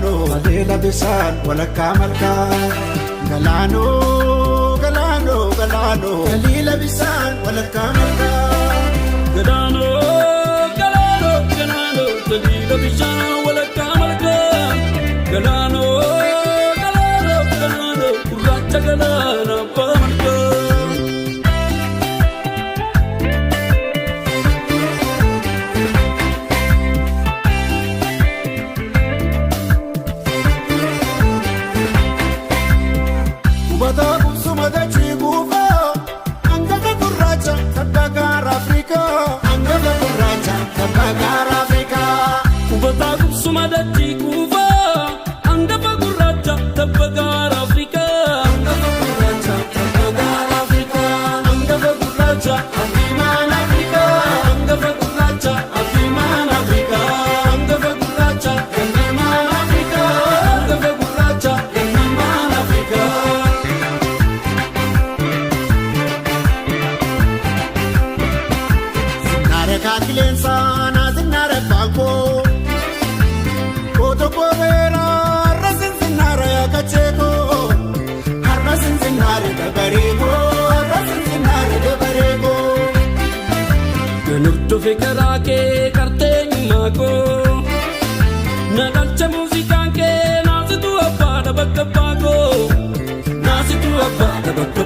galaano Leela bisaan walakkaa malkaa Galaano galaano galaano Leela bisaan walakkaa malkaa Galaano galaano galaano Leela bisaan walakkaa malkaa Galaano galaano galaano Gurraacha galaana abbaa malkaa Fikra ke karte nyumako Nagalcha musikan ke Nasi tu apa da bakka pago Nasi tu apa da bakka